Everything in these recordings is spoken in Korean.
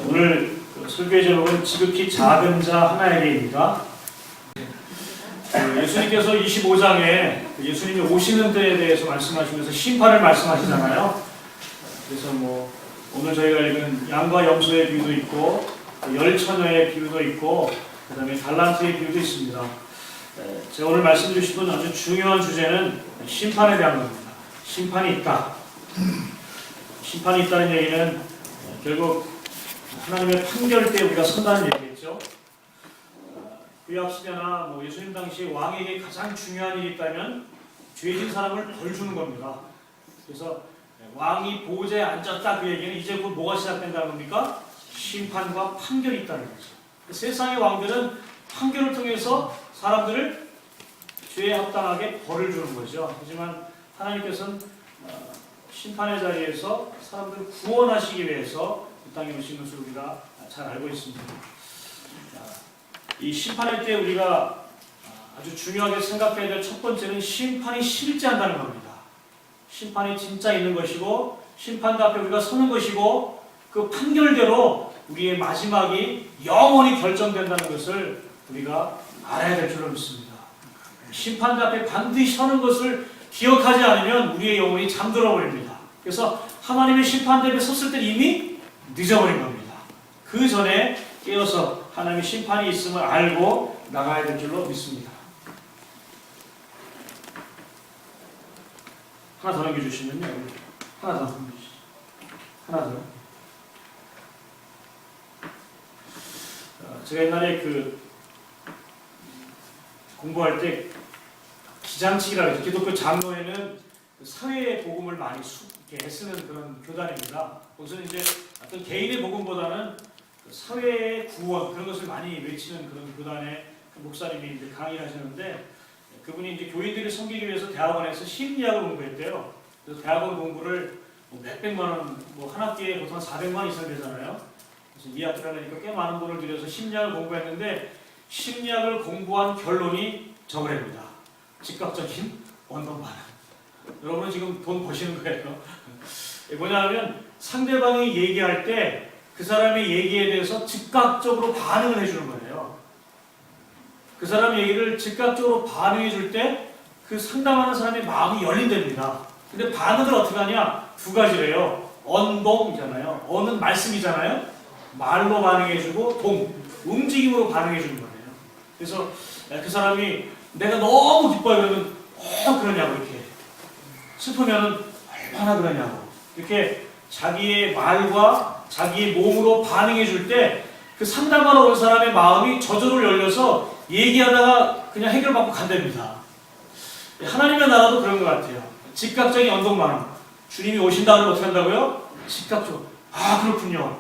오늘 설교의 제목은 지극히 작은 자 하나에게입니다. 예수님께서 25장에 예수님이 오시는 때에 대해서 말씀하시면서 심판을 말씀하시잖아요. 그래서 오늘 저희가 읽은 양과 염소의 비유도 있고 열처녀의 비유도 있고 그 다음에 달란트의 비유도 있습니다. 제가 오늘 말씀드리고 싶은 아주 중요한 주제는 심판에 대한 겁니다. 심판이 있다. 심판이 있다는 얘기는 결국 하나님의 판결 때 우리가 선다는 얘기겠죠. 구약 시대나 예수님 당시 왕에게 가장 중요한 일이 있다면 죄진 사람을 벌 주는 겁니다. 그래서 왕이 보좌에 앉았다 그 얘기는 이제 곧 뭐가 시작된다는 겁니까? 심판과 판결이 있다는 거죠. 세상의 왕들은 판결을 통해서 사람들을 죄에 합당하게 벌을 주는 거죠. 하지만 하나님께서는 심판의 자리에서 사람들을 구원하시기 위해서 이 땅에 오신 것을 우리가 잘 알고 있습니다. 이 심판할 때 우리가 아주 중요하게 생각해야 될 첫 번째는 심판이 실제한다는 겁니다. 심판이 진짜 있는 것이고 심판대 앞에 우리가 서는 것이고 그 판결대로 우리의 마지막이 영원히 결정된다는 것을 우리가 알아야 될 줄로 믿습니다. 심판대 앞에 반드시 서는 것을 기억하지 않으면 우리의 영혼이 잠들어 버립니다. 그래서 하나님의 심판대 앞에 섰을 때 이미 늦어버린 겁니다. 그 전에 깨어서 하나님의 심판이 있음을 알고 나가야 될 줄로 믿습니다. 하나 더 넘겨주시면요. 하나 더 넘겨주시죠. 하나 더. 제가 옛날에 공부할 때 기장치기라고 해서 기독교 장로회는 사회의 복음을 많이 이렇게 애쓰는 그런 교단입니다. 거기서는 이제 어떤 개인의 복음보다는 사회의 구원 그런 것을 많이 외치는 그런 교단의 목사님이 이제 강의를 하시는데 그분이 이제 교인들을 섬기기 위해서 대학원에서 심리학을 공부했대요. 그래서 대학원 공부를 몇백만 원, 한 학기에 보통 400만 이상 되잖아요. 그래서 2학기를 하니까 꽤 많은 돈을 들여서 심리학을 공부했는데 심리학을 공부한 결론이 저거랍니다. 즉각적인 원동 반응. 여러분은 지금 돈 버시는 거예요. 뭐냐면 상대방이 얘기할 때 그 사람의 얘기에 대해서 즉각적으로 반응을 해주는 거예요. 그 사람 얘기를 즉각적으로 반응해 줄 때 그 상담하는 사람의 마음이 열린답니다. 근데 반응을 어떻게 하냐? 두 가지래요. 언동이잖아요. 언은 말씀이잖아요. 말로 반응해주고 동, 움직임으로 반응해주는 거예요. 그래서 그 사람이 내가 너무 기뻐요 그러면 그러냐고 이렇게 슬프면은 얼마나 그러냐고 이렇게 자기의 말과 자기의 몸으로 반응해 줄 때 그 상담하러 온 사람의 마음이 저절로 열려서 얘기하다가 그냥 해결받고 간답니다. 하나님의 나라도 그런 것 같아요. 즉각적인 언동 반응. 주님이 오신다 그러면 어떻게 한다고요? 즉각적으로. 아 그렇군요.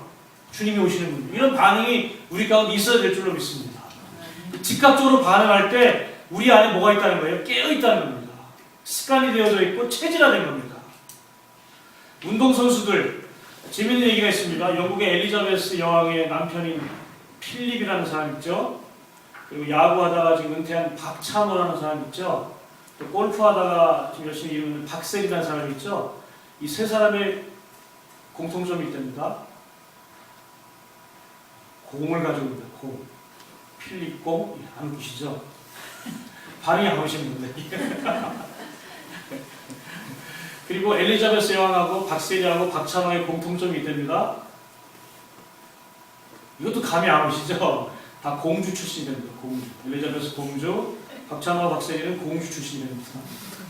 주님이 오시는군요. 이런 반응이 우리 가운데 있어야 될 줄로 믿습니다. 즉각적으로 반응할 때 우리 안에 뭐가 있다는 거예요? 깨어 있다는 겁니다. 습관이 되어져 있고 체질화된 겁니다. 운동선수들 재밌는 얘기가 있습니다. 영국의 엘리자베스 여왕의 남편인 필립이라는 사람 있죠. 그리고 야구하다가 지금 은퇴한 박찬호라는 사람 있죠. 또 골프하다가 지금 열심히 이루는 박세리라는 사람 있죠. 이 세 사람의 공통점이 있답니다. 공을 가지고 있다. 공. 필립 공. 안 웃기시죠? 반응이 안 오시는 분들. 그리고 엘리자베스 여왕하고 박세리하고 박찬호의 공통점이 있답니다. 이것도 감이 안 오시죠? 다 공주 출신입니다. 공주. 엘리자베스 공주, 박찬호와 박세리는 공주 출신입니다.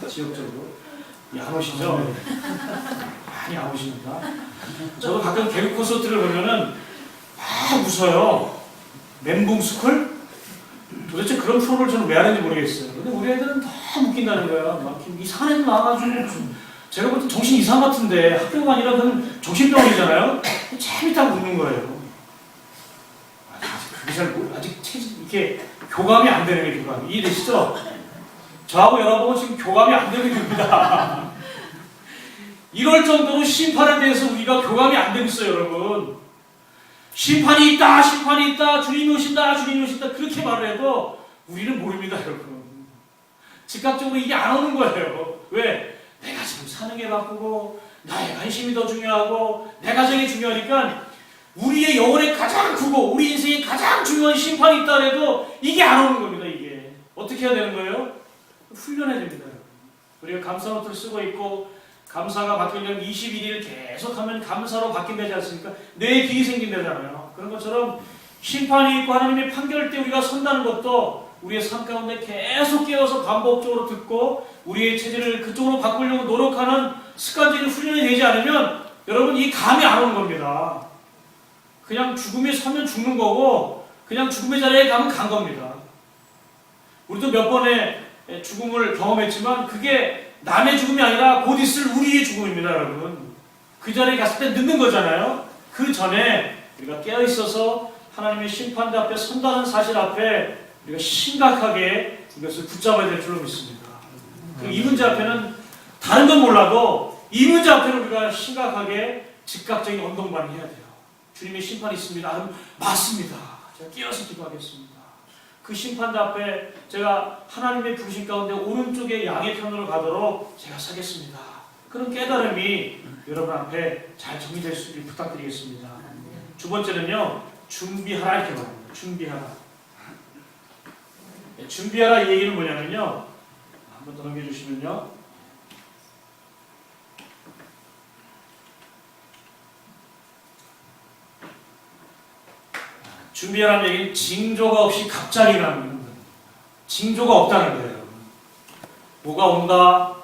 지역적으로. 안 오시죠? 많이 안 오십니다. 저도 가끔 개그 콘서트를 보면은 막 웃어요. 멘붕스쿨? 도대체 그런 프로를 저는 왜 하는지 모르겠어요. 근데 우리 애들은 너무 웃긴다는 거야. 막 이상한 애들 나와가지고 제가 볼 때 정신 이상 같은데 학교가 아니라 그건 정신병원이잖아요. 재밌다고 웃는 거예요. 아직 이렇게 교감이 안 되는 게 교감이. 이해되시죠? 저하고 여러분은 지금 교감이 안 되는 겁니다. 이럴 정도로 심판에 대해서 우리가 교감이 안 되고 있어요, 여러분. 심판이 있다, 심판이 있다, 주님이 오신다, 주님이 오신다, 그렇게 말을 해도 우리는 모릅니다, 여러분. 즉각적으로 이게 안 오는 거예요. 왜? 내가 지금 사는 게 바쁘고, 나의 관심이 더 중요하고, 내 가정이 중요하니까 우리의 영혼의 가장 크고 우리 인생의 가장 중요한 심판이 있다 해도 이게 안 오는 겁니다. 이게 어떻게 해야 되는 거예요? 훈련해야 됩니다. 우리가 감사 노트를 쓰고 있고 감사가 바뀌려면 21일 계속하면 감사로 바뀐다지 않습니까? 뇌에 길이 생긴다잖아요. 그런 것처럼 심판이 있고 하나님의 판결 때 우리가 선다는 것도 우리의 삶 가운데 계속 깨어서 반복적으로 듣고 우리의 체질을 그쪽으로 바꾸려고 노력하는 습관적인 훈련이 되지 않으면 여러분 이 감이 안 오는 겁니다. 그냥 죽음에 서면 죽는 거고 그냥 죽음의 자리에 가면 간 겁니다. 우리도 몇 번의 죽음을 경험했지만 그게 남의 죽음이 아니라 곧 있을 우리의 죽음입니다, 여러분. 그 자리에 갔을 때 늦는 거잖아요. 그 전에 우리가 깨어있어서 하나님의 심판대 앞에 선다는 사실 앞에 우리가 심각하게 이것을 붙잡아야 될 줄로 믿습니다. 이 문제 앞에는 다른 건 몰라도 이 문제 앞에는 우리가 심각하게 즉각적인 언동반응을 해야 돼요. 주님의 심판이 있습니다. 맞습니다. 제가 깨어서 기도하겠습니다. 그 심판대 앞에 제가 하나님의 부르심 가운데 오른쪽에 양의 편으로 가도록 제가 서겠습니다. 그런 깨달음이 여러분 앞에 잘 정리될 수 있기를 부탁드리겠습니다. 두 번째는요, 준비하라 이렇게 말합니다. 준비하라. 준비하라 이 얘기는 뭐냐면요, 한번 더 넘겨주시면요, 준비하라는 얘기는 징조가 없이 갑자기 나는 거예요. 징조가 없다는 거예요. 뭐가 온다,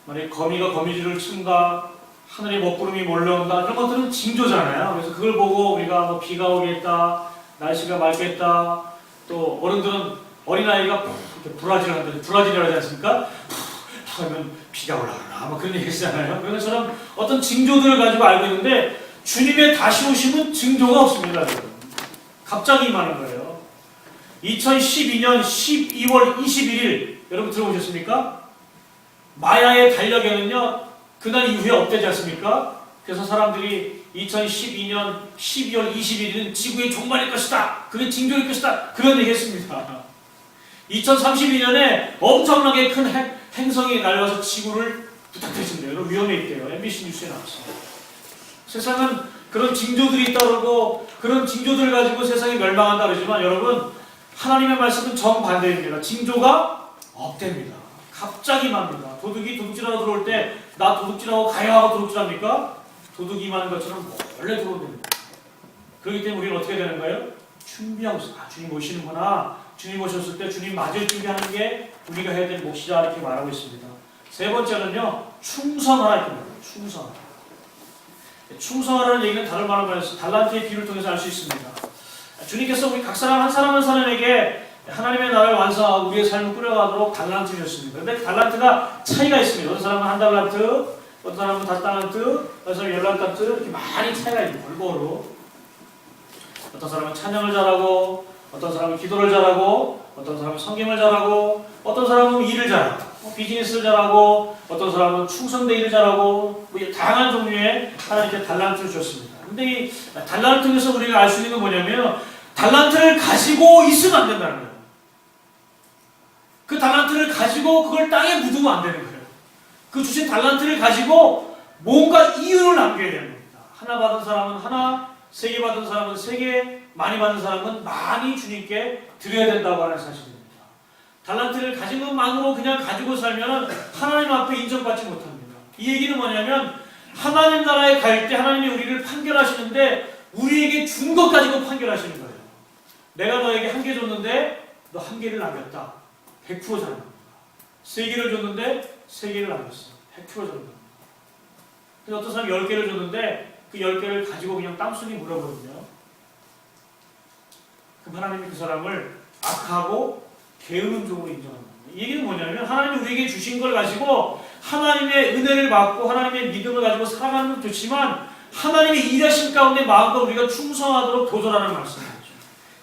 만약에 거미가 거미줄을 친다, 하늘에 먹구름이 몰려온다, 이런 것들은 징조잖아요. 그래서 그걸 보고 우리가 뭐 비가 오겠다, 날씨가 맑겠다, 또 어른들은 어린아이가 이렇게 브라질이라고 하지 않습니까? 하면 비가 올라오나, 뭐 그런 얘기 했잖아요. 그런 것처럼 어떤 징조들을 가지고 알고 있는데 주님의 다시 오심은 징조가 없습니다. 갑자기 임하는 거예요. 2012년 12월 21일 여러분 들어보셨습니까? 마야의 달력에는요 그날 이후에 없대지 않습니까? 그래서 사람들이 2012년 12월 21일은 지구의 종말일 것이다, 그게 징조일 것이다, 그런 얘기 했습니다. 2032년에 엄청나게 큰 행성이 날아와서 지구를 부탁했습니다. 여러분 위험해 있대요. MBC 뉴스에 나왔어요. 세상은 그런 징조들이 있다 그러고 그런 징조들을 가지고 세상이 멸망한다 그러지만 여러분 하나님의 말씀은 정반대입니다. 징조가 없답니다. 갑자기 맙니다. 도둑이 도둑질하러 들어올 때 나 도둑질하고 가야 하고 도둑질합니까? 도둑이 임하는 것처럼 원래 들어옵니다. 그렇기 때문에 우리는 어떻게 되는 거예요? 준비하고 있어요. 주님 오시는구나. 주님 오셨을 때 주님 맞을 준비하는 게 우리가 해야 될 몫이다 이렇게 말하고 있습니다. 세 번째는요, 충성하라 이렇게 말합니다. 충성하라. 충성하라는 얘기는 다른 말로 말해서 달란트의 비유를 통해서 알 수 있습니다. 주님께서 우리 각 사람 한 사람 한 사람에게 하나님의 나라를 완성하고 우리의 삶을 꾸려가도록 달란트 주셨습니다. 그런데 달란트가 차이가 있습니다. 어떤 사람은 한 달란트, 어떤 사람은 5달란트, 어떤 사람은 10달란트 이렇게 많이 차이가 있는 골고루. 어떤 사람은 찬양을 잘하고, 어떤 사람은 기도를 잘하고, 어떤 사람은 성경을 잘하고, 어떤 사람은 일을 잘하고, 비즈니스를 잘하고, 어떤 사람은 충성대 일을 잘하고, 뭐 다양한 종류의 하나님께 달란트를 주셨습니다. 근데 이 달란트에서 우리가 알 수 있는 건 뭐냐면 달란트를 가지고 있으면 안 된다는 거예요. 그 달란트를 가지고 그걸 땅에 묻으면 안 되는 거예요. 그 주신 달란트를 가지고 뭔가 이윤을 남겨야 되는 겁니다. 하나 받은 사람은 하나, 3개 받은 사람은 3개, 많이 받은 사람은 많이 주님께 드려야 된다고 하는 사실입니다. 달란트를 가진 것만으로 그냥 가지고 살면 하나님 앞에 인정받지 못합니다. 이 얘기는 뭐냐면 하나님 나라에 갈 때 하나님이 우리를 판결하시는데 우리에게 준 것 가지고 판결하시는 거예요. 내가 너에게 1개 줬는데 너 1개를 남겼다. 100% 자는 겁니다. 3개를 줬는데 3개를 남겼어. 100% 자는 겁니다. 근데 어떤 사람이 10개를 줬는데 그 10개를 가지고 그냥 땅속에 물어버리거든요. 그럼 하나님이 그 사람을 악하고 게으른 종으로 인정합니다. 이 얘기는 뭐냐면 하나님이 우리에게 주신 걸 가지고 하나님의 은혜를 받고 하나님의 믿음을 가지고 살아가는 건 좋지만 하나님의 일하신 가운데 마음껏 우리가 충성하도록 도전하는 말씀이죠.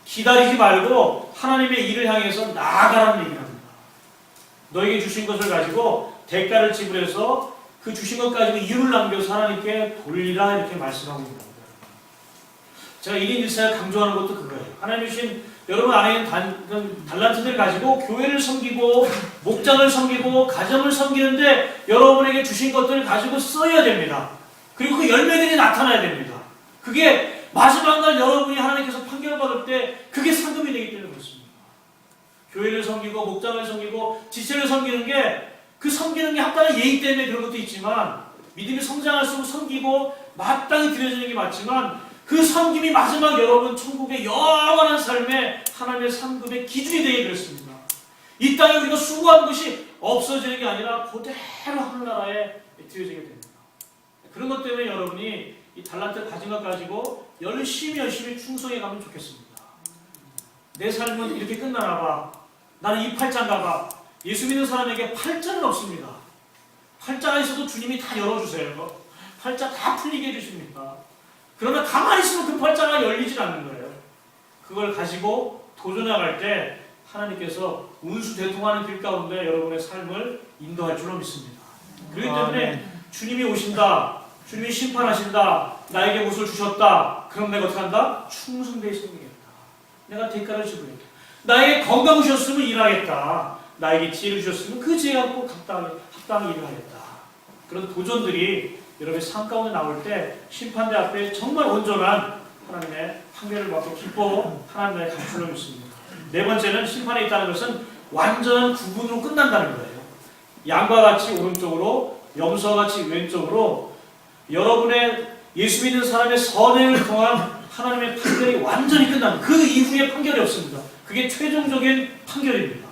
기다리지 말고 하나님의 일을 향해서 나아가라는 얘기를 합니다. 너에게 주신 것을 가지고 대가를 지불해서 그 주신 것 가지고 이유를 남겨서 하나님께 돌리라 이렇게 말씀하고 있는 겁니다. 제가 1인 1사에 강조하는 것도 그거예요. 하나님 주신 여러분 안에 있는 달란트들 가지고 교회를 섬기고 목장을 섬기고 가정을 섬기는데 여러분에게 주신 것들을 가지고 써야 됩니다. 그리고 그 열매들이 나타나야 됩니다. 그게 마지막 날 여러분이 하나님께서 판결받을 때 그게 상급이 되기 때문에 그렇습니다. 교회를 섬기고 목장을 섬기고 지체를 섬기는 게 그 섬기는 게 합당한 예의 때문에 그런 것도 있지만 믿음이 성장할수록 섬기고 마땅히 드려지는 게 맞지만 그 섬김이 마지막 여러분 천국의 영원한 삶에 하나님의 상급의 기준이 되게 그렇습니다. 이 땅에 우리가 수고한 것이 없어지는 게 아니라 그대로 하늘나라에 드려지게 됩니다. 그런 것 때문에 여러분이 이 달란트 가진 것 가지고 열심히 충성해 가면 좋겠습니다. 내 삶은 이렇게 끝나나 봐. 나는 이 팔자인가 봐. 예수 믿는 사람에게 팔자는 없습니다. 팔자가 있어도 주님이 다 열어주세요. 팔자 다 풀리게 해주십니다. 그러나 가만히 있으면 그 팔자가 열리질 않는 거예요. 그걸 가지고 도전해갈 때 하나님께서 운수대통하는 길 가운데 여러분의 삶을 인도할 줄로 믿습니다. 그렇기 때문에 주님이 오신다. 주님이 심판하신다. 나에게 무엇을 주셨다. 그럼 내가 어떻게 한다? 충성되게 섬기겠다. 내가 대가를 지불했다. 나에게 건강 주셨으면 일하겠다. 나에게 지혜를 주셨으면 그 지혜 갖고 합당히 일을 하겠다. 그런 도전들이 여러분의 삶 가운데 나올 때 심판대 앞에 정말 온전한 하나님의 판결을 받고 기뻐 하나님의 감출로 믿습니다. 네 번째는 심판에 있다는 것은 완전한 구분으로 끝난다는 거예요. 양과 같이 오른쪽으로, 염소와 같이 왼쪽으로 여러분의 예수 믿는 사람의 선행을 통한 하나님의 판결이 완전히 끝납니다. 그 이후에 판결이 없습니다. 그게 최종적인 판결입니다.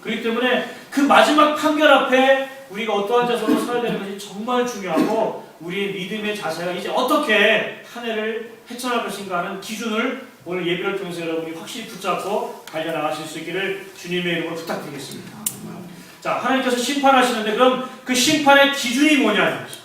그렇기 때문에 그 마지막 판결 앞에 우리가 어떠한 자세로 서야 되는 것이 정말 중요하고 우리의 믿음의 자세가 이제 어떻게 한 해를 헤쳐나갈 것인가 하는 기준을 오늘 예배를 통해서 여러분이 확실히 붙잡고 달려나가실 수 있기를 주님의 이름으로 부탁드리겠습니다. 자, 하나님께서 심판하시는데 그럼 그 심판의 기준이 뭐냐는 거죠.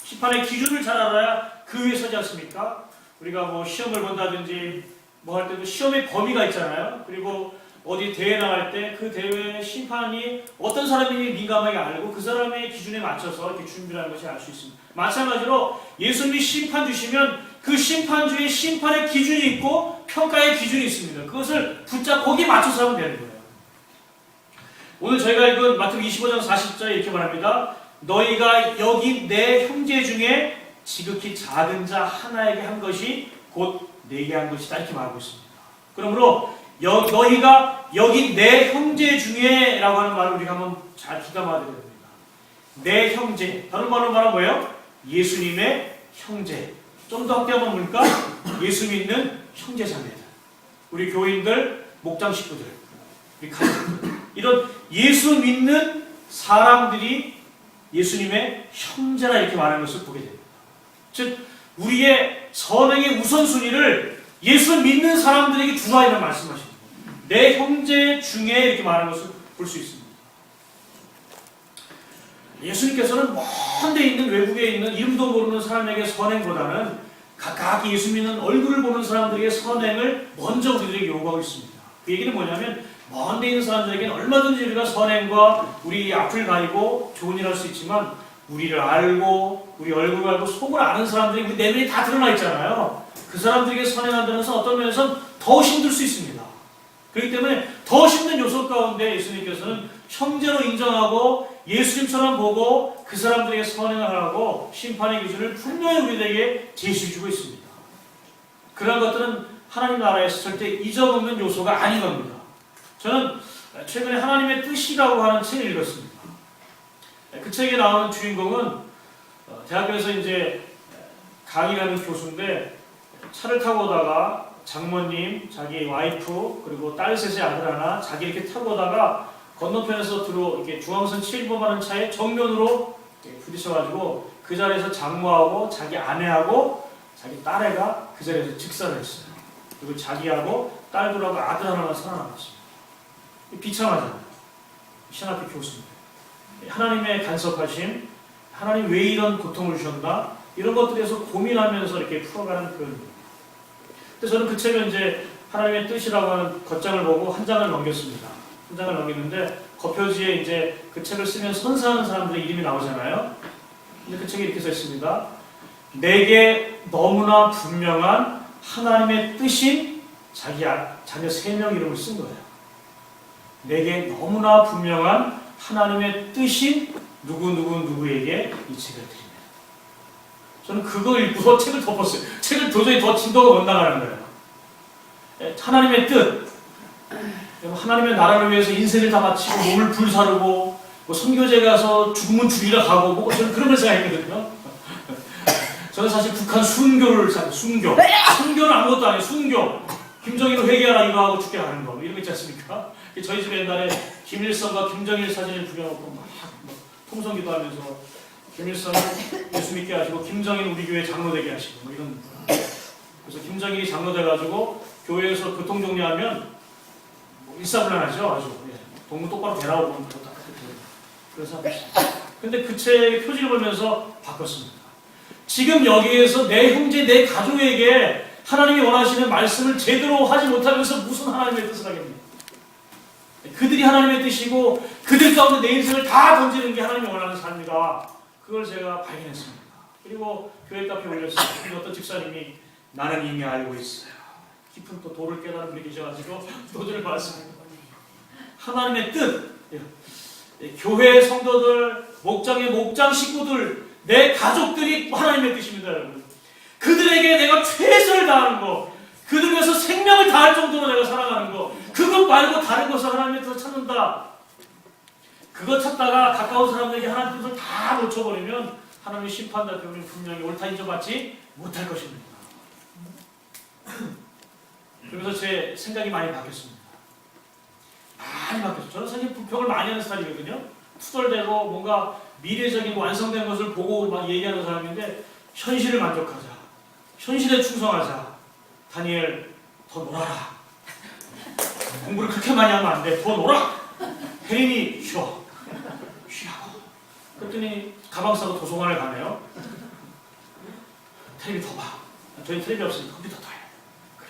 심판의 기준을 잘 알아야 그 위에 서지 않습니까? 우리가 뭐 시험을 본다든지 뭐 할 때도 시험의 범위가 있잖아요. 그리고 어디 대회 나갈 때 그 대회의 심판이 어떤 사람이 민감하게 알고 그 사람의 기준에 맞춰서 이렇게 준비를 하는 것을 알 수 있습니다. 마찬가지로 예수님이 심판 주시면 그 심판주의 심판의 기준이 있고 평가의 기준이 있습니다. 그것을 붙잡고 거기에 맞춰서 하면 되는 거예요. 오늘 저희가 읽은 마태복음 25장 40절에 이렇게 말합니다. 너희가 여기 내 형제 중에 지극히 작은 자 하나에게 한 것이 곧 내게 한 것이다 이렇게 말하고 있습니다. 그러므로 너희가 여기 내 형제 중에 라고 하는 말을 우리가 한번 잘 귀담아야 됩니다. 내 형제, 다른 말로 말하면 뭐예요? 예수님의 형제. 좀 더 확대하면 뭡니까? 예수 믿는 형제자매들, 우리 교인들, 목장 식구들, 우리 가족들, 이런 예수 믿는 사람들이 예수님의 형제라 이렇게 말하는 것을 보게 됩니다. 즉 우리의 선행의 우선순위를 예수 믿는 사람들에게 주라 이런 말씀하십니다. 내 형제 중에 이렇게 말하는 것을 볼 수 있습니다. 예수님께서는 먼 데 있는 외국에 있는 이름도 모르는 사람에게 선행보다는 각각 예수 믿는 얼굴을 보는 사람들에게 선행을 먼저 우리들에게 요구하고 있습니다. 그 얘기는 뭐냐면 먼 데 있는 사람들에게는 얼마든지 우리가 선행과 우리 앞을 가리고 좋은 일 할 수 있지만 우리를 알고 우리 얼굴을 알고 속을 아는 사람들이 우리 내면이 다 드러나 있잖아요. 그 사람들에게 선행한다는 것은 어떤 면에서는 더 힘들 수 있습니다. 그렇기 때문에 더 힘든 요소 가운데 예수님께서는 형제로 인정하고 예수님처럼 보고 그 사람들에게 선행을 하라고 심판의 기준을 분명히 우리에게 제시해주고 있습니다. 그런 것들은 하나님 나라에서 절대 잊어먹는 요소가 아닌 겁니다. 저는 최근에 하나님의 뜻이라고 하는 책을 읽었습니다. 그 책에 나오는 주인공은 대학교에서 이제 강의하는 교수인데 차를 타고 오다가 장모님, 자기 와이프, 그리고 딸 셋의 아들 하나, 자기 이렇게 타고 오다가 건너편에서 이렇게 중앙선 7번 가는 차에 정면으로 부딪혀가지고 그 자리에서 장모하고 자기 아내하고 자기 딸애가 그 자리에서 직사를 했어요. 그리고 자기하고 딸들하고 아들 하나만 살아남았습니다. 비참하잖아요. 신학교 교수입니다. 하나님의 간섭하심, 하나님 왜 이런 고통을 주셨나? 이런 것들에서 고민하면서 이렇게 풀어가는 그런. 근데 저는 그 책을 이제 하나님의 뜻이라고 하는 겉장을 보고 한 장을 넘겼습니다. 한 장을 넘겼는데 겉표지에 이제 그 책을 쓰면 선사하는 사람들의 이름이 나오잖아요. 근데 그 책에 이렇게 써 있습니다. 내게 너무나 분명한 하나님의 뜻인 자기 자녀 3명 이름을 쓴 거예요. 내게 너무나 분명한 하나님의 뜻인 누구에게 이 책을 드립니다. 저는 그거 읽고서 책을 덮었어요. 책을 도저히 더 진도가 못 나가는 거예요. 하나님의 뜻, 하나님의 나라를 위해서 인생을 다 바치고 몸을 불사르고 뭐 선교제 가서 죽으면 죽이라 가고 뭐 저는 그런 걸 생각했거든요. 저는 사실 북한 순교를 순교. 순교는 아무것도 아니에요. 순교. 김정일을 회개하라 이거 하고 죽게 하는 거 이런 거 있지 않습니까? 저희 집에 옛날에 김일성과 김정일 사진을 부려놓고 막 통성기도 하면서 김일성을 예수 믿게 하시고 김정일 우리 교회 장로 되게 하시고 뭐 이런. 그래서 김정일이 장로 돼가지고 교회에서 교통 정리하면 뭐 일사불란하죠. 아주 동무 똑바로 되라고 보면 다 그래서 근데 그 책의 표지를 보면서 바꿨습니다. 지금 여기에서 내 형제, 내 가족에게 하나님이 원하시는 말씀을 제대로 하지 못하면서 무슨 하나님의 뜻을 하겠습니까? 그들이 하나님의 뜻이고 그들 가운데 내 인생을 다 던지는 게 하나님이 원하는 삶이다. 그걸 제가 발견했습니다. 그리고 교회 카페에 올렸어요. 어떤 집사님이 나는 이미 알고 있어요. 깊은 또 도를 깨달은 분이 계셔가지고 도전을 받았습니다. 하나님의 뜻, 교회 성도들, 목장의 목장 식구들, 내 가족들이 하나님의 뜻입니다, 여러분. 그들에게 내가 최선을 다하는 거, 그들 위해서 생명을 다할 정도로 내가 사랑하는 거, 그것 말고 다른 것을 하나님의 뜻을 찾는다. 그거 찾다가 가까운 사람들에게 하나님의 뜻을 다 놓쳐버리면 하나님의 심판다 그러면 분명히 옳다 인정받지 못할 것입니다. 그러면서 제 생각이 많이 바뀌었습니다. 많이 바뀌었어요. 저는 사실 불평을 많이 하는 스타일이거든요. 투덜대고 뭔가 미래적인 완성된 것을 보고 막 얘기하는 사람인데 현실을 만족하자. 현실에 충성하자. 다니엘 더 놀아라. 공부를 그렇게 많이 하면 안 돼. 더 놀아. 혜린이 쉬어. 쉬라고. 그랬더니 가방 싸고 도서관을 가네요. 텔레비 더 봐. 저희 텔레비 없으니까 컴퓨터 더 해. 그래.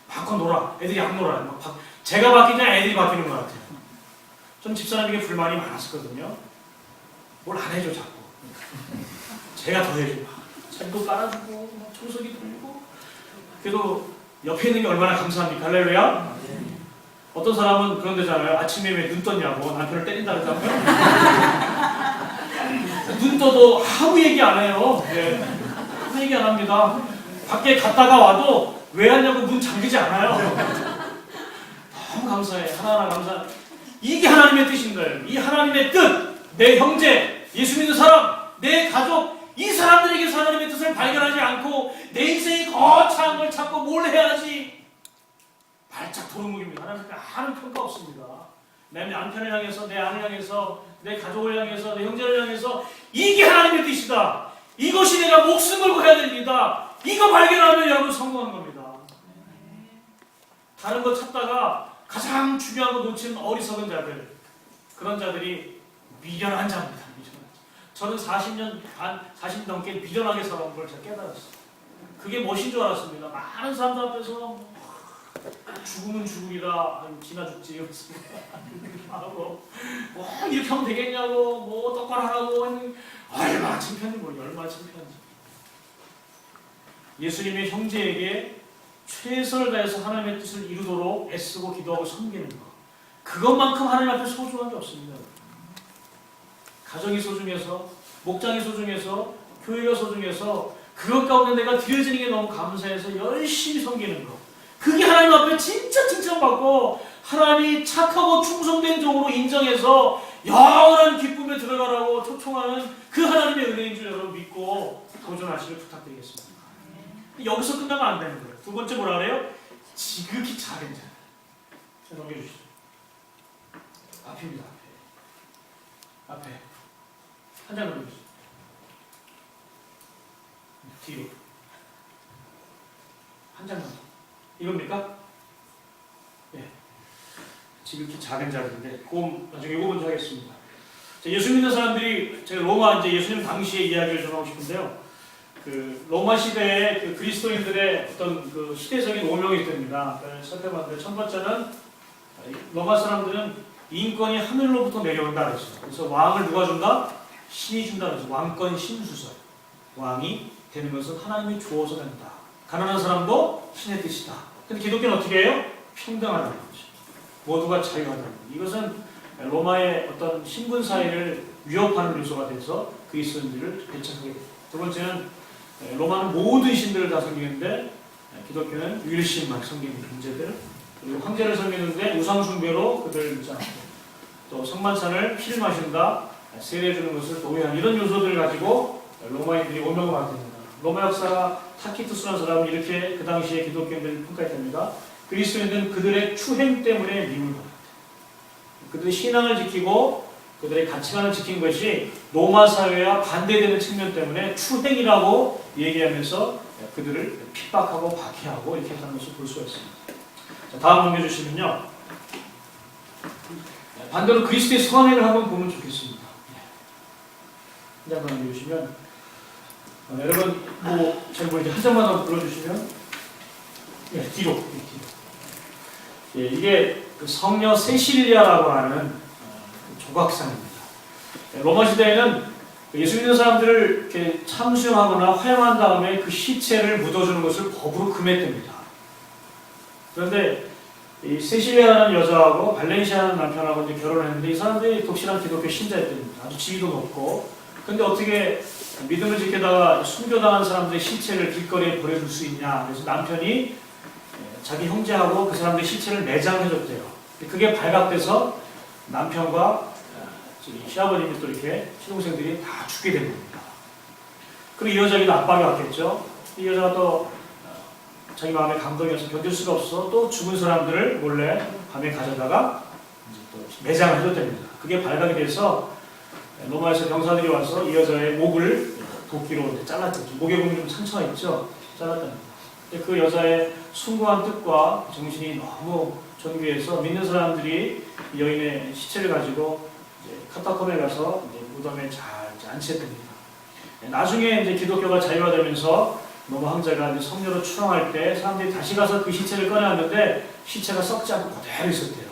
마음껏 놀아. 애들이 안 놀아요. 제가 바뀌지 애들이 바뀌는 것 같아요. 전 집사람에게 불만이 많았었거든요. 뭘 안 해줘 자꾸. 제가 더 해줘. 잔도 깔아주고 청소기 돌리고. 그래도 옆에 있는 게 얼마나 감사합니까? 할렐루야. 어떤 사람은 그런 데잖아요. 아침에 왜 눈 떴냐고 남편을 때린다 그랬다고요? 눈 떠도 아무 얘기 안 해요. 네. 아무 얘기 안 합니다. 밖에 갔다가 와도 왜 하냐고 문 잠기지 않아요. 너무 감사해. 하나하나 감사. 이게 하나님의 뜻인가요? 이 하나님의 뜻, 내 형제, 예수 믿는 사람, 내 가족, 이 사람들에게서 하나님의 뜻을 발견하지 않고 내 인생이 거창한 걸 찾고 뭘 해야지 발작 도루묵입니다. 하나님께 아무 평가 없습니다. 내 남편을 향해서, 내 아내를 향해서, 내 가족을 향해서, 내 형제를 향해서 이게 하나님의 뜻이다. 이것이 내가 목숨 걸고 해야 됩니다. 이거 발견하면 여러분 성공한 겁니다. 다른 거 찾다가 가장 중요한 거 놓치는 어리석은 자들, 그런 자들이 미련한 자입니다. 저는 40년 넘게 미련하게 살아온 걸 제가 깨달았어요. 그게 멋인 줄 알았습니다. 많은 사람들 앞에서 죽으면 죽으리라, 지나 죽지 이러면서 하고 뭐 이렇게 하면 되겠냐고 뭐 똑바로 하라고 얼마나 창피한지 모르겠어요. 얼마나 창피한지. 예수님의 형제에게 최선을 다해서 하나님의 뜻을 이루도록 애쓰고 기도하고 섬기는 것, 그것만큼 하나님 앞에 소중한 게 없습니다. 가정이 소중해서, 목장이 소중해서, 교회가 소중해서, 그것 가운데 내가 드려지는 게 너무 감사해서 열심히 섬기는 것, 그게 하나님 앞에 진짜 칭찬받고 하나님이 착하고 충성된 종으로 인정해서 영원한 기쁨에 들어가라고 초청하는 그 하나님의 은혜인 줄 여러분 믿고 도전하시길 부탁드리겠습니다. 여기서 끝나면 안 되는 거예요. 두 번째 뭐라 그래요? 지극히 작은 자. 자, 넘겨주시죠. 앞입니다. 앞에. 한 장 넘겨주시죠. 뒤로. 한 장만 더. 이겁니까? 예. 지극히 작은 자들인데, 나중에 이거 먼저 하겠습니다. 자, 예수 믿는 사람들이, 제가 로마 이제 예수님 당시의 이야기를 좀 하고 싶은데요. 그 로마 시대의 그 그리스도인들의 어떤 그 시대적인 오명이 됩니다. 살펴봤는데 첫 번째는 로마 사람들은 인권이 하늘로부터 내려온다 그랬어요. 그래서 왕을 누가 준다? 신이 준다 그래서 왕권 신수설. 왕이 되는 것은 하나님이 주어서 된다. 가난한 사람도 신의 뜻이다. 근데 기독교는 어떻게 해요? 평등하다는 거죠. 모두가 자유하다는 거죠. 이것은 로마의 어떤 신분 사회를 위협하는 요소가 돼서 그리스도인들을 배척하게 됩니다. 두 번째는 로마는 모든 신들을 다 섬기는데 기독교는 유일신만 섬기는 존재들. 그리고 황제를 섬기는데 우상숭배로 그들을 믿지 않고 또 성만찬을 피를 마신다, 세례해주는 것을 도외한 이런 요소들을 가지고 로마인들이 오명을 받습니다. 로마 역사 타키투스라는 사람은 이렇게 그 당시에 기독교인들을 평가했답니다. 그리스도인들은 그들의 추행 때문에 미움을 받았다. 그들의 신앙을 지키고 그들의 가치관을 지킨 것이 로마 사회와 반대되는 측면 때문에 추행이라고 얘기하면서 그들을 핍박하고 박해하고 이렇게 하는 것을 볼 수가 있습니다. 자, 다음 넘겨주시면요. 반대로 그리스도의 선행을 한번 보면 좋겠습니다. 한 장만 넘겨주시면 여러분 제가 이제 한 장만 더 불러주시면 뒤로. 이게 그 성녀 세실리아라고 하는 조각상입니다. 로마 시대에는 예수 믿는 사람들을 이렇게 참수하거나 화형한 다음에 그 시체를 묻어주는 것을 법으로 금했답니다. 그런데 이 세실리아라는 여자하고 발렌시아라는 남편하고 이제 결혼했는데 이 사람들이 독실한 기독교 신자였답니다. 아주 지위도 높고. 근데 어떻게 믿음을 지키다가 순교당한 사람들의 시체를 길거리에 버려줄 수 있냐. 그래서 남편이 자기 형제하고 그 사람들의 시체를 매장해줬대요. 그게 발각돼서 남편과 시아버님이 또 이렇게 신동생들이 다 죽게 된 겁니다. 그리고 이 여자에게도 압박이 왔겠죠. 이 여자가 또 자기 마음에 감동이어서 견딜 수가 없어 또 죽은 사람들을 몰래 밤에 가져다가 이제 또 매장을 해줬답니다. 그게 발각이 돼서 로마에서 병사들이 와서 이 여자의 목을 도끼로 잘랐죠. 목에 보면 좀 상처가 있죠. 잘랐답니다. 그 여자의 숭고한 뜻과 정신이 너무 존귀해서 믿는 사람들이 이 여인의 시체를 가지고 이제 카타콤에 가서 이제 무덤에 잘 안치했답니다. 나중에 이제 기독교가 자유화되면서 로마 황제가 이제 성녀로 추앙할 때 사람들이 다시 가서 그 시체를 꺼내왔는데 시체가 썩지 않고 그대로 있었대요.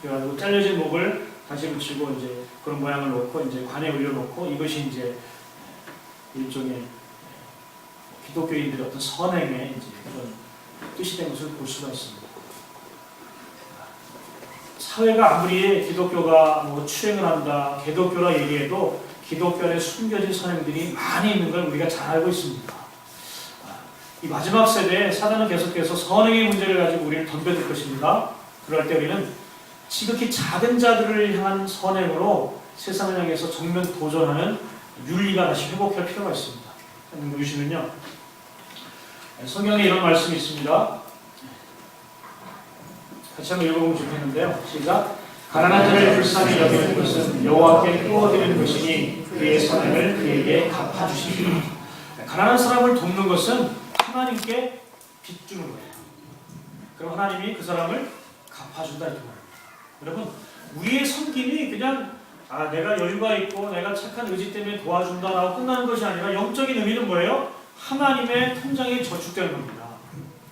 그래가지고 잘려진 목을 다시 붙이고 이제 그런 모양을 놓고 이제 관에 올려놓고 이것이 이제 일종의 기독교인들의 어떤 선행의 이제 그런 뜻이 된 것을 볼 수가 있습니다. 사회가 아무리 기독교가 뭐 추행을 한다, 개독교라 얘기해도 기독교 안에 숨겨진 선행들이 많이 있는 걸 우리가 잘 알고 있습니다. 이 마지막 세대에 사단은 계속해서 선행의 문제를 가지고 우리를 덤벼들 것입니다. 그럴 때 우리는 지극히 작은 자들을 향한 선행으로 세상을 향해서 정면 도전하는 윤리가 다시 회복할 필요가 있습니다. 한번 보시면요. 성경에 이런 말씀이 있습니다. 같이 한번 읽어보면 좋겠는데요. 시작. 가난한 자를 불쌍히 여기는 것은 여호와께 꾸어드리는 것이니 그의 선행을 그에게 갚아주시리라. 가난한 사람을 돕는 것은 하나님께 빚주는 거예요. 그럼 하나님이 그 사람을 갚아준다 이렇게 말합니다. 여러분, 우리의 섬김이 그냥 내가 여유가 있고 내가 착한 의지 때문에 도와준다라고 끝나는 것이 아니라 영적인 의미는 뭐예요? 하나님의 통장에 저축되는 겁니다.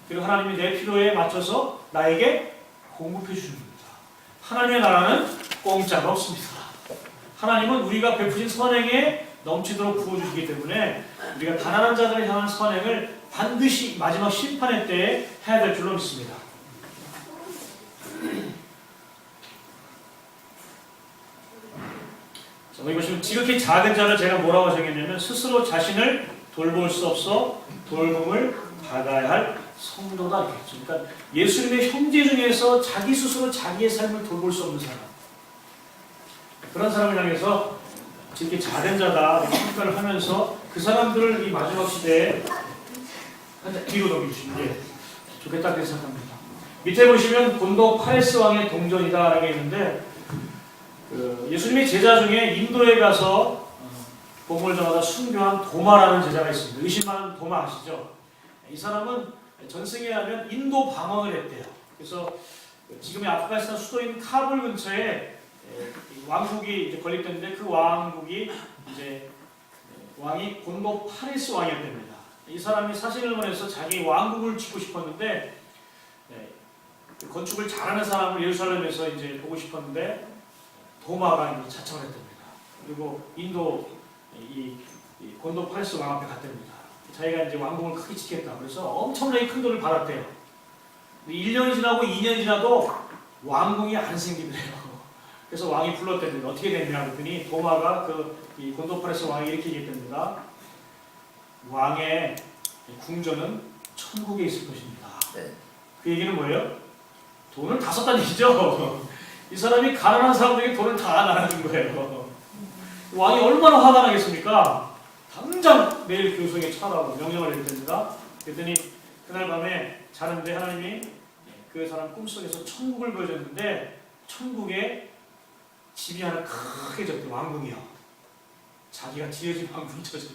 그리고 하나님이 내 필요에 맞춰서 나에게 공급해 주는 겁니다. 하나님의 나라는 공짜가 없습니다. 하나님은 우리가 베푸신 선행에 넘치도록 부어주시기 때문에 우리가 가난한 자들을 향한 선행을 반드시 마지막 심판의 때에 해야 될 줄로 믿습니다. 자, 여기 보시면 지극히 작은 자를 제가 뭐라고 정했냐면 스스로 자신을 돌볼 수 없어 돌봄을 받아야 할 성도다 이렇게 했죠. 그러니까 예수님의 형제 중에서 자기 스스로 자기의 삶을 돌볼 수 없는 사람, 그런 사람을 향해서 이렇게 작은 자다 이렇게 평가를 하면서 그 사람들을 이 마지막 시대에 뒤로 넘기시는 게 좋겠다 그렇게 생각합니다. 밑에 보시면 본도 파레스 왕의 동전이다라는 게 있는데 예수님의 제자 중에 인도에 가서 복음을 전하다 순교한 도마라는 제자가 있습니다. 의심 많은 도마 아시죠? 이 사람은 전승에 하면 인도 방황을 했대요. 그래서 지금의 아프가니스탄 수도인 카불 근처에 왕국이 이제 건립됐는데 그 왕국이 이제 왕이 본도 파레스 왕이었답니다. 이 사람이 사신을 보내서 자기 왕국을 짓고 싶었는데 건축을 잘하는 사람을 예루살렘에서 이제 보고 싶었는데 도마가 이제 자청을 했답니다. 그리고 인도 이 본도 파레스 왕 앞에 갔답니다. 자기가 이제 왕궁을 크게 짓겠다. 그래서 엄청나게 큰 돈을 받았대요. 1년이 지나고 2년이 지나도 왕궁이 안 생기더래요. 그래서 왕이 불렀답니다. 어떻게 됐냐 그랬더니 도마가 이 본도 파레스 왕이 이렇게 얘기했답니다. 왕의 궁전은 천국에 있을 것입니다. 네. 그 얘기는 뭐예요? 돈을 다 썼다는 얘기죠. 이 사람이 가난한 사람들에게 돈을 다 나눠준 거예요. 왕이 얼마나 화가 나겠습니까? 당장 내일 교수에게 차라고 명령을 내립니다. 그랬더니 그날 밤에 자는데 하나님이 그 사람 꿈속에서 천국을 보여줬는데 천국에 집이 하나 크게 졌대. 왕궁이요. 자기가 지어진 왕궁이 졌대.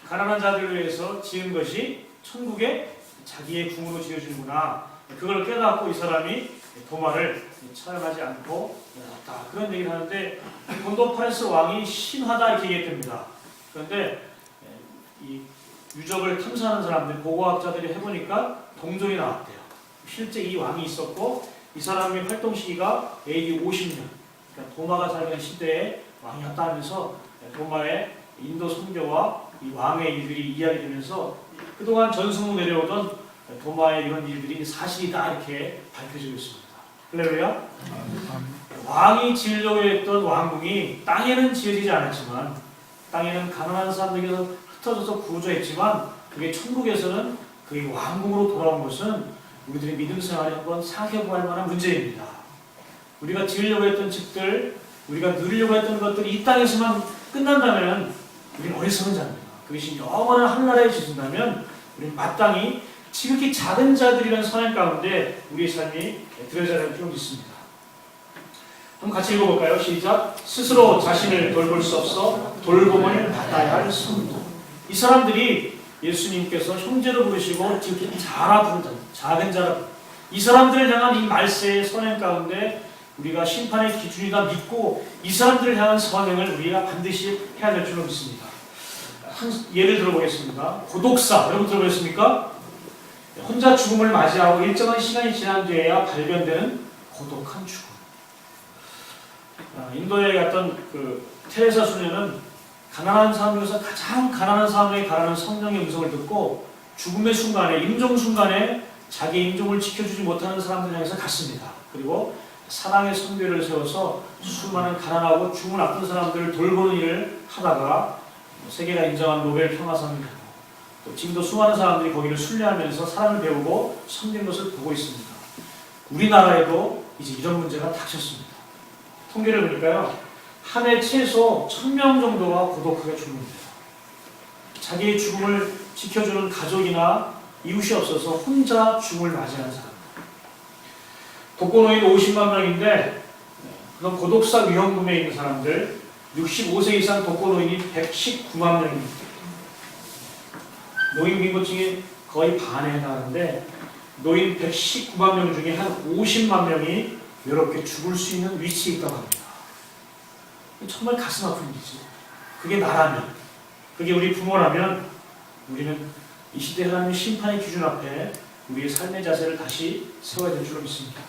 가난한 자들을 위해서 지은 것이 천국에 자기의 궁으로 지어주는구나. 그걸 깨닫고 이 사람이 도마를 촬영하지 않고 열었다. 그런 얘기를 하는데 곤도파레스 왕이 신하다 이렇게 얘기했답니다. 그런데 이 유적을 탐사하는 사람들, 고고학자들이 해보니까 동족이 나왔대요. 실제 이 왕이 있었고 이 사람의 활동 시기가 AD 50년, 그러니까 도마가 살던 시대에 왕이었다 하면서 도마의 인도 선교와 이 왕의 일들이 이야기되면서 그동안 전승으로 내려오던 도마의 이런 일들이 사실이다 이렇게 밝혀지고 있습니다. 할렐루야. 왕이 지으려고 했던 왕궁이 땅에는 지어지지 않았지만 땅에는 가난한 사람들에게서 흩어져서 구조했지만 그게 천국에서는 그의 왕궁으로 돌아온 것은 우리들의 믿음 생활에 한번 생각해보아야 할 만한 문제입니다. 우리가 지으려고 했던 집들, 우리가 누리려고 했던 것들이 이 땅에서만 끝난다면 우리는 어리석은 자입니다. 그것이 영원한 하늘나라에 지른다면 우리는 마땅히 지극히 작은 자들이라는 선행 가운데 우리의 삶이 들어져야 할 필요가 있습니다. 한번 같이 읽어볼까요? 시작. 스스로 자신을 돌볼 수 없어 돌봄을 받아야 할 성도. 이 사람들이 예수님께서 형제로 부르시고 지극히 자라 부른 자, 작은 자라. 이 사람들을 향한 이 말세의 선행 가운데 우리가 심판의 기준이다 믿고 이 사람들을 향한 선행을 우리가 반드시 해야 될 줄로 믿습니다. 한 예를 들어보겠습니다. 고독사, 여러분 들어보셨습니까? 혼자 죽음을 맞이하고 일정한 시간이 지난 뒤에야 발견되는 고독한 죽음. 인도에 갔던 그 테레사 수녀는 가난한 사람 중에서 가장 가난한 사람에게 가라는 성령의 음성을 듣고 죽음의 순간에, 임종 순간에 자기의 임종을 지켜주지 못하는 사람들 향해서 갔습니다. 그리고 사랑의 선배를 세워서 수많은 가난하고 죽음을 앞둔 사람들을 돌보는 일을 하다가 세계가 인정한 노벨 평화상을 받고 또 지금도 수많은 사람들이 거기를 순례하면서 사랑을 배우고 섬기는 것을 보고 있습니다. 우리나라에도 이제 이런 문제가 닥쳤습니다. 통계를 보니까요, 한 해 최소 1000명 정도가 고독하게 죽는데요. 자기의 죽음을 지켜주는 가족이나 이웃이 없어서 혼자 죽음을 맞이하는 사람. 독거노인 50만 명인데 그런 고독사 위험군에 있는 사람들 65세 이상 독거노인이 119만 명입니다. 노인 빈곤층이 거의 반에 해당하는데 노인 119만 명 중에 한 50만 명이 외롭게 죽을 수 있는 위치에 있다고 합니다. 정말 가슴 아픈 일이죠. 그게 나라면, 그게 우리 부모라면 우리는 이 시대 하나님의 심판의 기준 앞에 우리의 삶의 자세를 다시 세워야 될 줄로 믿습니다.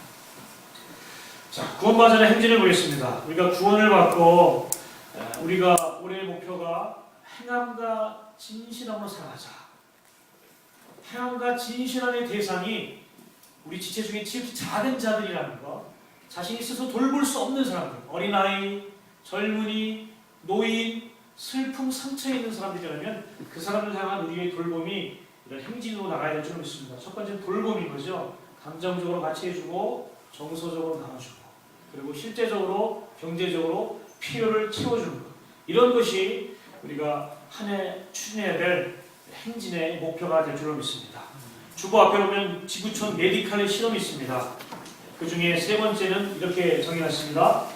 자, 구원받은 행진을 보겠습니다. 우리가 구원을 받고 우리가 올해의 목표가 행함과 진실함으로 살아가자. 행함과 진실함의 대상이 우리 지체 중에 지극히 작은 자들이라는 것, 자신이 스스로 돌볼 수 없는 사람들, 어린아이, 젊은이, 노인, 슬픔, 상처에 있는 사람들이라면 그 사람을 향한 우리의 돌봄이 이런 행진으로 나가야 될 줄 믿습니다. 첫 번째는 돌봄인 거죠. 감정적으로 같이 해주고 정서적으로 나눠주고 그리고 실제적으로 경제적으로 필요를 채워주는 것, 이런 것이 우리가 한 해 추진해야 될 행진의 목표가 될 줄로 믿습니다. 주보 앞에 보면 지구촌 메디칼의 실험이 있습니다. 그 중에 세 번째는 이렇게 정의했습니다.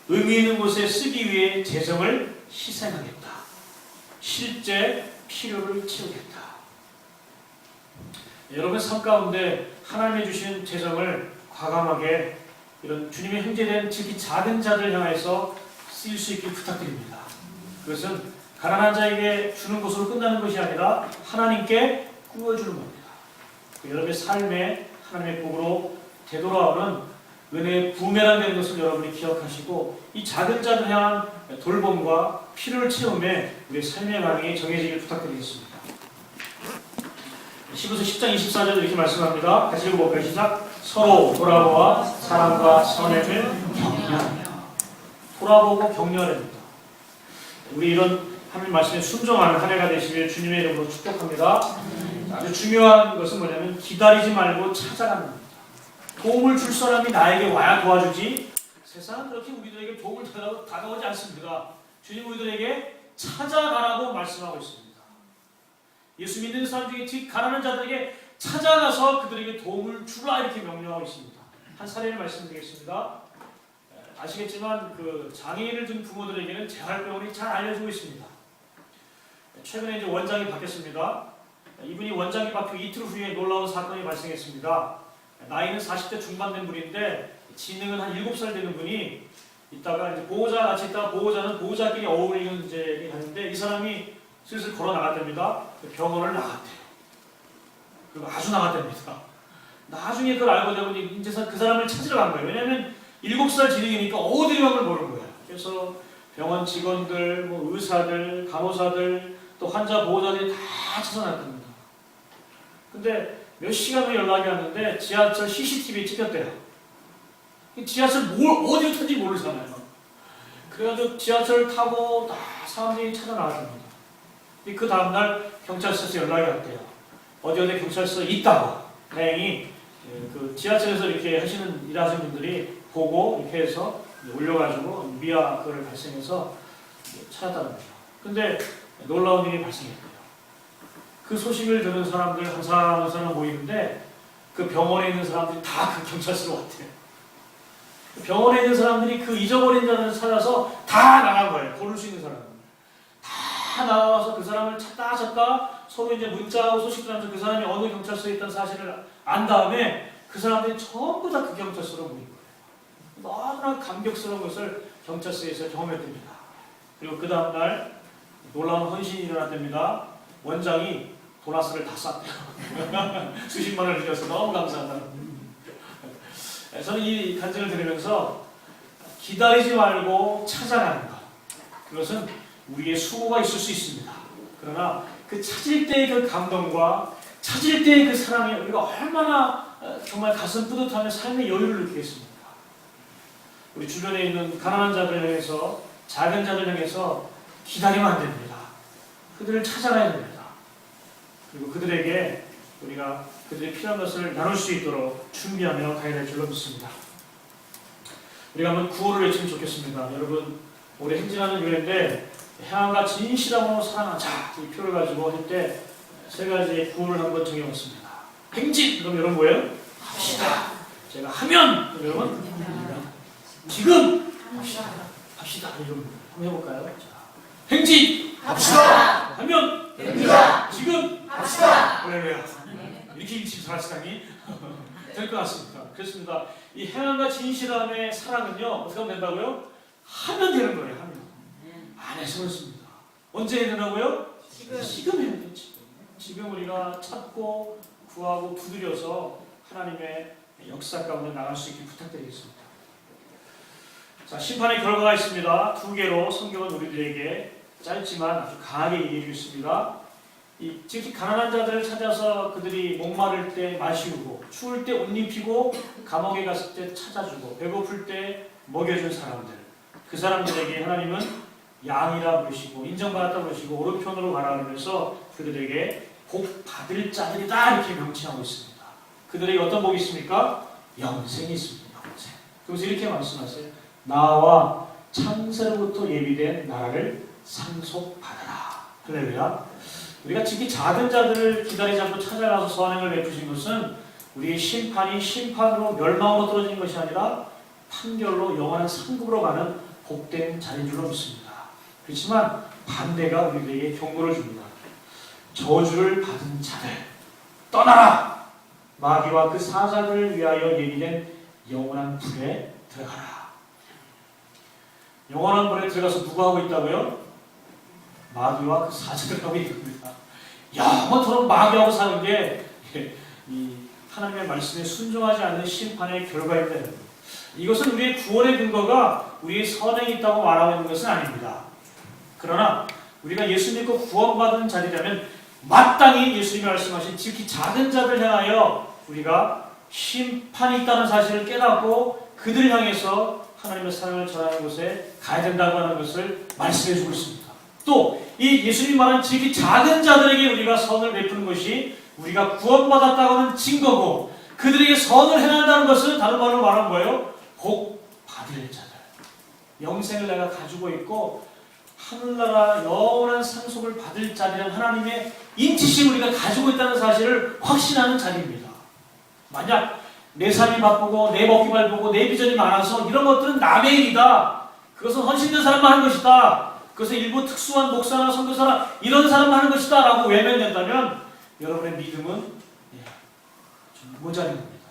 의미 있는 곳에 쓰기 위해 재정을 희생하겠다. 실제 필요를 채우겠다. 여러분 삶 가운데 하나님이 주신 재정을 과감하게 이런 주님의 형제된 지극히 작은 자들 향해서 쓰일 수 있길 부탁드립니다. 그것은 가난한 자에게 주는 것으로 끝나는 것이 아니라 하나님께 꾸어주는 겁니다. 여러분의 삶에 하나님의 복으로 되돌아오는 은혜의 부메랑 되는 것을 여러분이 기억하시고 이 작은 자를 향한 돌봄과 필요를 채움에 우리의 삶의 방향이 정해지길 부탁드리겠습니다. 히브리서 10장 24절 이렇게 말씀합니다. 같이 읽어볼까요? 시작. 서로 돌아보아 사랑과 선행을 격려하며. 돌아보고 격려합니다. 우리 이런 하나님 말씀에 순종하는 한 해가 되시길 주님의 이름으로 축복합니다. 아주 중요한 것은 뭐냐면 기다리지 말고 찾아가는 겁니다. 도움을 줄 사람이 나에게 와야 도와주지 세상은 그렇게 우리들에게 도움을 다가오지 않습니다. 주님 우리들에게 찾아가라고 말씀하고 있습니다. 예수 믿는 사람 중에 가난한 자들에게 찾아가서 그들에게 도움을 주라 이렇게 명령하고 있습니다. 한 사례를 말씀드리겠습니다. 아시겠지만 그 장애인을 둔 부모들에게는 재활병원이 잘 알려지고 있습니다. 최근에 이제 원장이 바뀌었습니다. 이분이 원장이 바뀌고 이틀 후에 놀라운 사건이 발생했습니다. 나이는 40대 중반 된 분인데 지능은 한 7살 되는 분이 있다가 이제 보호자 같이 있다가 보호자는 보호자끼리 어울리는 이제 하는데 이 사람이 슬슬 걸어 나갔답니다. 병원을 나갔대요. 그리고 아주 나갔답니다. 나중에 그걸 알고 보니 이제 그 사람을 찾으러 간 거예요. 왜냐하면 7살 지능이니까 어디로 가면 모르는 거예요. 그래서 병원 직원들, 뭐 의사들, 간호사들, 또 환자 보호자들이 다 찾아났답니다. 근데 몇 시간 후에 연락이 왔는데 지하철 CCTV에 찍혔대요. 지하철 어디로 탔는지 모르잖아요. 그래가지고 지하철을 타고 다 사람들이 찾아 나왔답니다. 그 다음날 경찰서에서 연락이 왔대요. 어디 경찰서에 있다고. 다행히 그 지하철에서 이렇게 일하시는 분들이 보고 이렇게 해서 올려가지고 미아 그걸 발생해서 찾았다는 거죠. 근데 놀라운 일이 발생했대요. 그 소식을 들은 사람들 한 사람 한 사람 모이는데 그 병원에 있는 사람들이 다 그 경찰서로 왔대요. 병원에 있는 사람들이 그 잊어버린 자를 찾아서 다 나간 거예요. 고를 수 있는 사람은. 다 나와서 그 사람을 찾다 서로 이제 문자하고 소식을 하면서 그 사람이 어느 경찰서에 있다는 사실을 안 다음에 그 사람들이 전부 다 그 경찰서로 모인 거예요. 너무나 감격스러운 것을 경찰서에서 경험했답니다. 그리고 그 다음날 놀라운 헌신이 일어났답니다. 원장이 도나스를 다 쌌대요. 수십만 원을 들여서 너무 감사하다는. 저는 이 간증을 들으면서 기다리지 말고 찾아가는 것. 그것은 우리의 수고가 있을 수 있습니다. 그러나 그 찾을 때의 그 감동과 찾을 때의 그 사랑에 우리가 얼마나 정말 가슴 뿌듯하며 삶의 여유를 느끼겠습니까? 우리 주변에 있는 가난한 자들 향해서 작은 자들 향해서 기다리면 안 됩니다. 그들을 찾아가야 됩니다. 그리고 그들에게 우리가 그들이 필요한 것을 나눌 수 있도록 준비하며 가야 될 줄로 믿습니다. 우리가 한번 구호를 외치면 좋겠습니다. 여러분 올해 행진하는 교회인데 향한가 진실함으로 사랑하자 이 표를 가지고 할 때 세 가지의 구호를 한번 정해봤습니다. 행진! 그럼 여러분 뭐예요? 합시다. 제가 하면 그럼 여러분 지금 합시다. 이런 한번 해볼까요? 자, 행진! 합시다. 하면 됩니다. 지금 합시다. 할렐루야. 이렇게 일침 잘하시다니 될 것 같습니다. 그렇습니다. 이 행함과 진실함의 사랑은요 어떻게 하면 된다고요? 하면 되는 거예요. 하면 안 해서는 습니다. 언제 해야 되나고요? 지금 해야 돼요. 지금 우리가 찾고 구하고 두드려서 하나님의 역사 가운데 나갈 수 있게 부탁드리겠습니다. 자, 심판의 결과가 있습니다. 두 개로 성경은 우리들에게 짧지만 아주 강하게 얘기해 주셨습니다. 특히 가난한 자들을 찾아서 그들이 목마를 때 마시우고 추울 때 옷 입히고 감옥에 갔을 때 찾아주고 배고플 때 먹여준 사람들, 그 사람들에게 하나님은 양이라 부르시고 인정받았다 부르시고 오른편으로 가라 그러면서 그들에게 복 받을 자들이다 이렇게 명칭하고 있습니다. 그들에게 어떤 복이 있습니까? 영생이 있습니다. 영생. 그래서 이렇게 말씀하세요. 나와 창세로부터 예비된 나라를 상속받아라. 할렐루야. 우리가 특히 작은 자들을 기다리지 않고 찾아가서 선행을 베푸신 것은 우리의 심판이 심판으로 멸망으로 떨어진 것이 아니라 판결로 영원한 상급으로 가는 복된 자리인 줄로 믿습니다. 그렇지만 반대가 우리에게 경고를 줍니다. 저주를 받은 자들 떠나라! 마귀와 그 사자들을 위하여 예비된 영원한 불에 들어가라. 영원한 불에 들어가서 누가 하고 있다고요? 마귀와 그 사자들 하고 있습니다. 영원토록 마귀하고 사는 게 이 하나님의 말씀에 순종하지 않는 심판의 결과입니다. 이것은 우리의 구원의 근거가 우리의 선행이 있다고 말하고 있는 것은 아닙니다. 그러나 우리가 예수 믿고 구원받은 자들이라면 마땅히 예수님이 말씀하신 특히 작은 자들 향하여 우리가 심판이 있다는 사실을 깨닫고 그들을 향해서 하나님의 사랑을 전하는 곳에 가야 된다고 하는 것을 말씀해 주고 있습니다. 또 이 예수님이 말한 지극히 작은 자들에게 우리가 선을 베푸는 것이 우리가 구원받았다고 하는 증거고, 그들에게 선을 행한다는 것은 다른 말로 말하면 뭐예요? 복 받을 자들. 영생을 내가 가지고 있고 하늘나라 영원한 상속을 받을 자리라는 하나님의 인치심을 우리가 가지고 있다는 사실을 확신하는 자리입니다. 만약 내 삶이 바쁘고 내 먹기 발보고 내 비전이 많아서 이런 것들은 남의 일이다, 그것은 헌신된 사람만 하는 것이다, 그것은 일부 특수한 목사나 선교사나 이런 사람만 하는 것이다 라고 외면된다면 여러분의 믿음은 좀 모자란 겁니다.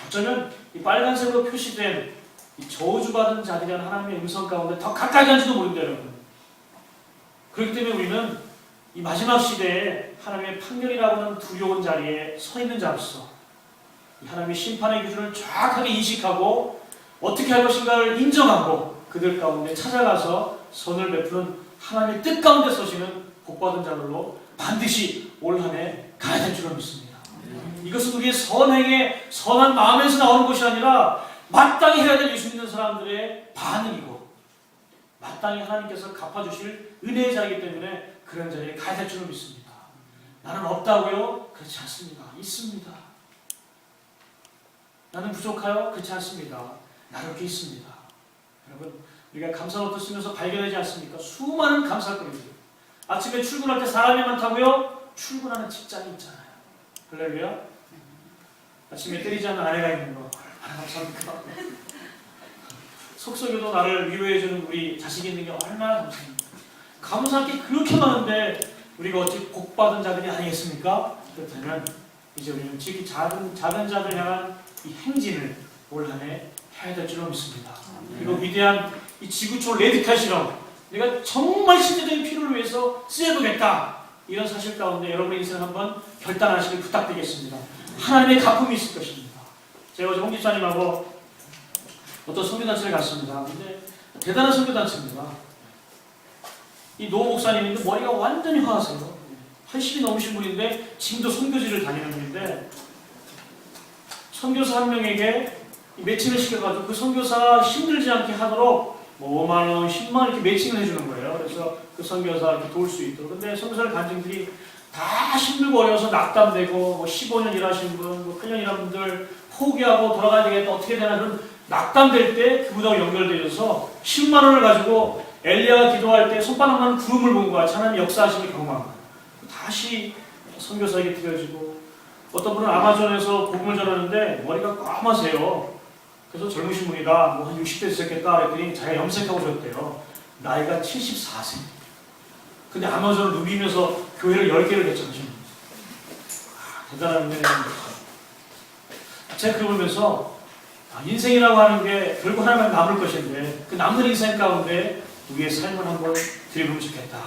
어쩌면 이 빨간색으로 표시된 이 저주받은 자들이라는 하나님의 음성 가운데 더 가까이 간지도 모릅니다, 여러분. 그렇기 때문에 우리는 이 마지막 시대에 하나님의 판결이라고 하는 두려운 자리에 서 있는 자로서 이 하나님의 심판의 기준을 정확하게 인식하고 어떻게 할 것인가를 인정하고 그들 가운데 찾아가서 선을 베푸는 하나님의 뜻 가운데 서시는 복받은 자들로 반드시 올 한 해 가야 될 줄로 믿습니다. 이것은 우리의 선행의 선한 마음에서 나오는 것이 아니라 마땅히 해야 될 예수 믿는 사람들의 반응이고 마땅히 하나님께서 갚아주실 은혜의 자리이기 때문에 그런 자리에 가야 될 줄로 믿습니다. 나는 없다고요? 그렇지 않습니다. 있습니다. 나는 부족하요? 그렇지 않습니다. 나를 있습니다. 여러분, 우리가 감사노트 쓰면서 발견하지 않습니까? 수많은 감사거리들. 아침에 출근할 때 사람이 많다고요? 출근하는 직장이 있잖아요. 할렐루야. 아침에 때리지 않는 아내가 있는 거 얼마나 감사합니까? 속속여도 나를 위로해주는 우리 자식이 있는 게 얼마나 감사합니까? 감사할 게 그렇게 많은데 우리가 어찌 복받은 자들이 아니겠습니까? 그렇다면 이제 우리는 지극히 작은 자들 향한 이 행진을 올 한 해 해야 될 줄로 믿습니다. 그리고 위대한 이 지구촌 레드칼 실험, 내가 정말 실제적인 필요를 위해서 쓰여보겠다, 이런 사실 가운데 여러분의 인생을 한번 결단하시길 부탁드리겠습니다. 하나님의 가품이 있을 것입니다. 제가 어제 홍 집사님하고 어떤 선교단체를 갔습니다. 근데 대단한 선교단체입니다. 이 노 목사님인데 머리가 완전히 화하세요. 80이 넘으신 분인데 지금도 선교지를 다니는 분인데 선교사 한 명에게 매칭을 시켜가지고 그 선교사 힘들지 않게 하도록 뭐 5만원, 10만원 이렇게 매칭을 해주는 거예요. 그래서 그 선교사 이렇게 도울 수 있도록. 근데 선교사를 간 분들이 다 힘들고 어려워서 낙담되고 뭐 15년 일하신 분, 뭐 8년 일한 분들 포기하고 돌아가야 되겠다, 어떻게 되나 그런 낙담될 때 그분하고 연결되어서 10만원을 가지고 엘리야가 기도할 때 손바닥만 구름을 본 것 같이 하나님 역사하심을 경험한 거예요. 다시 선교사에게 드려지고, 어떤 분은 아마존에서 복음을 전하는데 머리가 까마세요. 그래서 젊으신 분이다, 뭐 한 60대 됐겠다 그랬더니 자기가 염색하고 오셨대요. 나이가 74세. 근데 아마존을 누비면서 교회를 10개를 개척하신 분이에요. 대단한 은혜입니다. 제가 그걸 보면서 인생이라고 하는 게 결국 하나만 남을 것인데 그 남는 인생 가운데 우리의 삶을 한번 드려보면 좋겠다.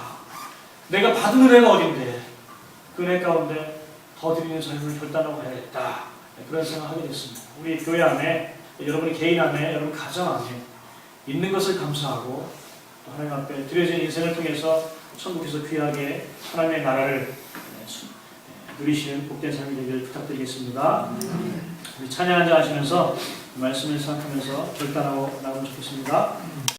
내가 받은 은혜가 어딘데 그 은혜 가운데 더 드리는 삶을 결단하고 가야겠다, 그런 생각을 하게 됐습니다. 우리 교회 안에, 여러분의 개인 안에, 여러분 가정 안에 있는 것을 감사하고 또 하나님 앞에 드려진 인생을 통해서 천국에서 귀하게 하나님의 나라를 누리시는 복된 삶이 되기를 부탁드리겠습니다. 우리 찬양 한잔 하시면서 말씀을 생각하면서 결단하고 나오면 좋겠습니다.